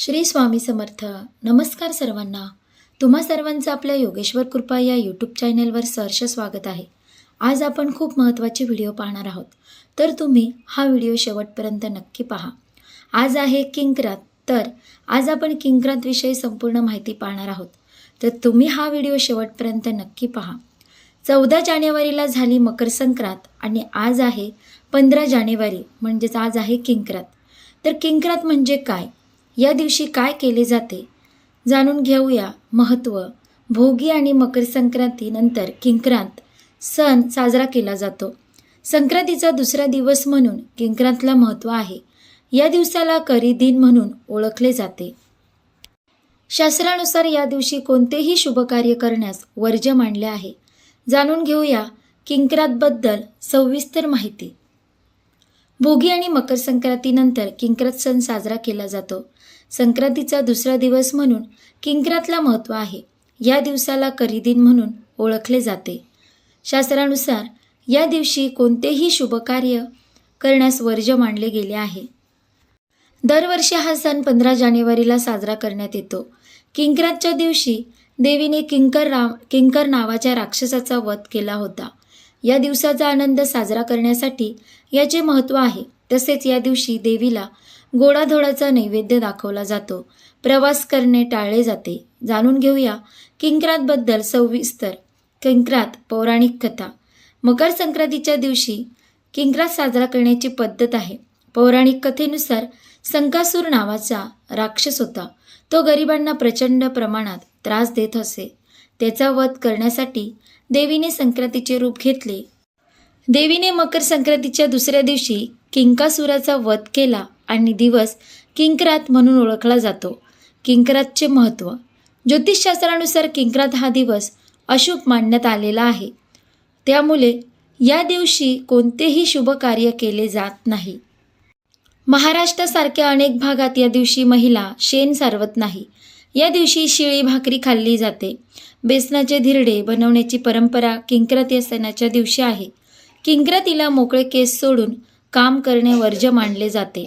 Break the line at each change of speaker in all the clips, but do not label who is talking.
श्री स्वामी समर्थ. नमस्कार सर्वांना. तुम्हा सर्वांचं आपल्या योगेश्वर कृपा या यूट्यूब चॅनलवर सहर्ष स्वागत आहे. आज आपण खूप महत्त्वाचे व्हिडिओ पाहणार आहोत, तर तुम्ही हा व्हिडिओ शेवटपर्यंत नक्की पहा. आज आहे किंक्रात. तर आज आपण किंक्रांतविषयी संपूर्ण माहिती पाहणार आहोत, तर तुम्ही हा व्हिडिओ शेवटपर्यंत नक्की पहा. 14 जानेवारीला झाली मकर संक्रांत आणि आज आहे 15 जानेवारी, म्हणजेच आज आहे किंक्रात. तर किंक्रात म्हणजे काय, या दिवशी काय केले जाते, जाणून घेऊया महत्त्व. भोगी आणि मकर संक्रांतीनंतर किंक्रांत सण साजरा केला जातो. संक्रांतीचा दुसरा दिवस म्हणून किंक्रांतला महत्त्व आहे. या दिवसाला करी दिन म्हणून ओळखले जाते. शास्त्रानुसार या दिवशी कोणतेही शुभ कार्य करण्यास वर्ज्य मानले आहे. जाणून घेऊया किंक्रातबद्दल सविस्तर माहिती. भोगी आणि मकर संक्रांतीनंतर किंक्रात सण साजरा केला जातो. संक्रांतीचा दुसरा दिवस म्हणून किंक्रातला महत्त्व आहे. या दिवसाला करी दिन म्हणून ओळखले जाते. शास्त्रानुसार या दिवशी कोणतेही शुभ कार्य करण्यास वर्ज्य मानले गेले आहे. दरवर्षी हा सण 15 जानेवारीला साजरा करण्यात येतो. किंक्रातच्या दिवशी देवीने किंकर नावाच्या राक्षसाचा वध केला होता. या दिवसाचा आनंद साजरा करण्यासाठी याचे महत्त्व आहे. तसेच या दिवशी देवीला गोडाधोडाचा नैवेद्य दाखवला जातो. प्रवास करणे टाळले जाते. जाणून घेऊया किंक्रातबद्दल सविस्तर. किंक्रात पौराणिक कथा. मकर संक्रांतीच्या दिवशी किंक्रात साजरा करण्याची पद्धत आहे. पौराणिक कथेनुसार संकासूर नावाचा राक्षस होता. तो गरिबांना प्रचंड प्रमाणात त्रास देत असे. त्याचा वध करण्यासाठी देवीने संक्रांतीचे रूप घेतले. देवीने मकर संक्रांतीच्या दुसऱ्या दिवशी किंकासुराचा वध केला आणि दिवस किंक्रात म्हणून ओळखला जातो. किंक्रातचे महत्त्व. ज्योतिषशास्त्रानुसार किंक्रात हा दिवस अशुभ मानण्यात आलेला आहे. त्यामुळे या दिवशी कोणतेही शुभ कार्य केले जात नाही. महाराष्ट्रासारख्या अनेक भागात या दिवशी महिला शेण सारवत नाही. या दिवशी शिळी भाकरी खाल्ली जाते. बेसनाचे धिरडे बनवण्याची परंपरा किंक्रात या सणाच्या दिवशी आहे. किंक्रातीला मोकळे केस सोडून काम करणे वर्ज्य मानले जाते.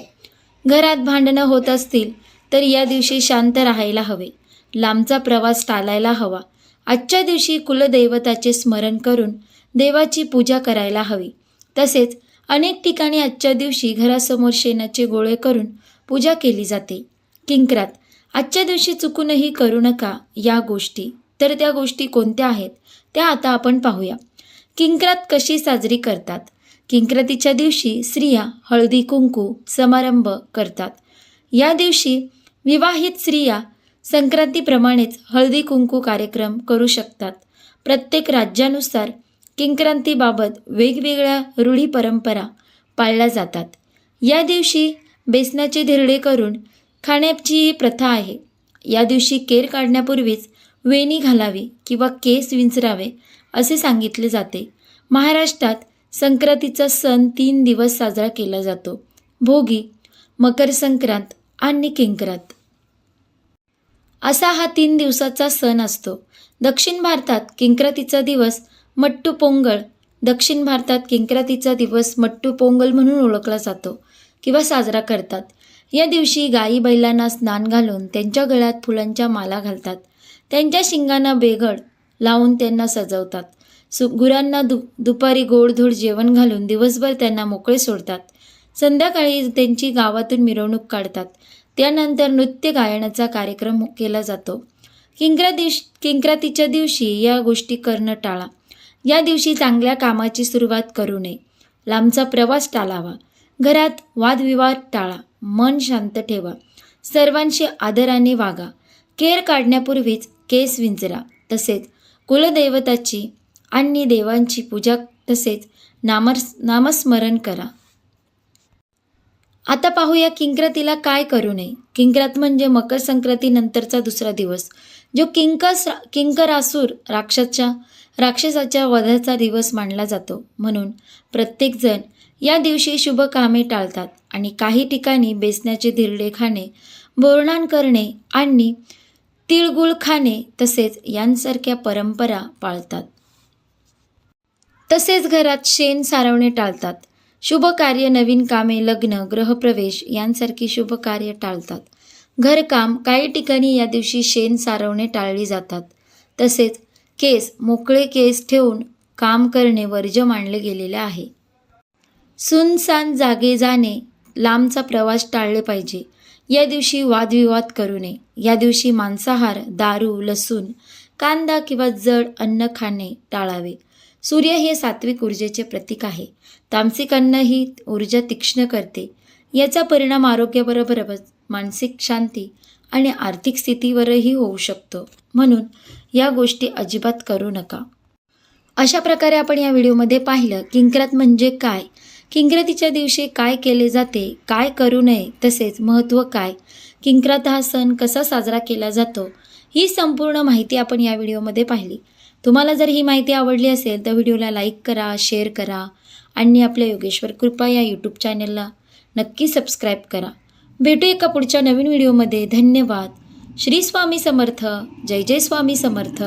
घरात भांडणं होत असतील तर या दिवशी शांत राहायला हवे. लांबचा प्रवास टाळायला हवा. आजच्या दिवशी कुलदैवताचे स्मरण करून देवाची पूजा करायला हवी. तसेच अनेक ठिकाणी आजच्या दिवशी घरासमोर शेणाचे गोळे करून पूजा केली जाते. किंक्रात आजच्या दिवशी चुकूनही करू नका या गोष्टी. तर त्या गोष्टी कोणत्या आहेत त्या आता आपण पाहूया. किंक्रात कशी साजरी करतात. किंक्रातीच्या दिवशी स्त्रिया हळदी कुंकू समारंभ करतात. या दिवशी विवाहित स्त्रिया संक्रांतीप्रमाणेच हळदी कुंकू कार्यक्रम करू शकतात. प्रत्येक राज्यानुसार किंक्रांतीबाबत वेगवेगळ्या रूढी परंपरा पाळल्या जातात. या दिवशी बेसनाचे धिरडे करून खाण्याची प्रथा आहे. या दिवशी केर काढण्यापूर्वीच वेणी घालावी किंवा केस विंचरावे असे सांगितले जाते. महाराष्ट्रात संक्रांतीचा सण 3 दिवस साजरा केला जातो. भोगी, मकर संक्रांत आणि किंक्रात असा हा 3 दिवसाचा सण असतो. दक्षिण भारतात किंक्रातीचा दिवस मट्टू पोंगल म्हणून ओळखला जातो किंवा साजरा करतात. या दिवशी गायी बैलांना स्नान घालून त्यांच्या गळ्यात फुलांच्या माला घालतात. त्यांच्या शिंगांना बेगड लावून त्यांना सजवतात. गुरांना दुपारी गोडधोड जेवण घालून दिवसभर त्यांना मोकळे सोडतात. संध्याकाळी त्यांची गावातून मिरवणूक काढतात. त्यानंतर नृत्य गायनाचा कार्यक्रम केला जातो. किंक्रातीच्या दिवशी या गोष्टी करणं टाळा. या दिवशी चांगल्या कामाची सुरुवात करू नये. लांबचा प्रवास टाळावा. घरात वादविवाद टाळा. मन शांत ठेवा. सर्वांशी आदराने वागा. केर काढण्यापूर्वीच केस विंचरा. तसेच कुलदैवताची आणि देवांची पूजा तसेच नामस्मरण करा. आता पाहूया किंक्रातीला काय करू नये. किंक्रात म्हणजे मकर संक्रांतीनंतरचा दुसरा दिवस, जो किंकरासूर राक्षसाच्या वधाचा दिवस मानला जातो. म्हणून प्रत्येकजण या दिवशी शुभ कामे टाळतात आणि काही ठिकाणी बेसनाचे धिरडे खाणे, बोरनान करणे आणि तिळगुळ खाणे तसेच यांसारख्या परंपरा पाळतात. तसेच घरात शेण सारवणे टाळतात. शुभ कार्य, नवीन कामे, लग्न, गृहप्रवेश यांसारखी शुभ कार्य टाळतात. घरकाम, काही ठिकाणी या दिवशी शेण सारवणे टाळली जातात. तसेच मोकळे केस ठेवून काम करणे वर्ज्य मानले गेलेले आहे. सुनसान जागे जाणे, लांबचा प्रवास टाळले पाहिजे. या दिवशी वादविवाद करू नये. या दिवशी मांसाहार, दारू, लसूण, कांदा किंवा जड अन्न खाणे टाळावे. सूर्य हे सात्विक ऊर्जेचे प्रतीक आहे. तामसिक अन्न ही ऊर्जा तीक्ष्ण करते. याचा परिणाम आरोग्याबरोबरच मानसिक शांती आणि आर्थिक स्थितीवरही होऊ शकतो. म्हणून या गोष्टी अजिबात करू नका. अशा प्रकारे आपण या व्हिडिओमध्ये पाहिलं किंक्रात म्हणजे काय, किंक्रातीच्या दिवशी काय केले जाते, काय करू नये, तसेच महत्त्व काय, किंक्रात हा सण कसा साजरा केला जातो, ही संपूर्ण माहिती आपण या व्हिडिओमध्ये पाहिली. तुम्हाला जर ही माहिती आवडली असेल तर व्हिडिओला लाईक करा, शेअर करा आणि आपल्या योगेश्वर कृपा या यूट्यूब चॅनलला नक्की सबस्क्राईब करा. भेटू एका पुढच्या नवीन व्हिडिओमध्ये. धन्यवाद. श्री स्वामी समर्थ. जय जय स्वामी समर्थ.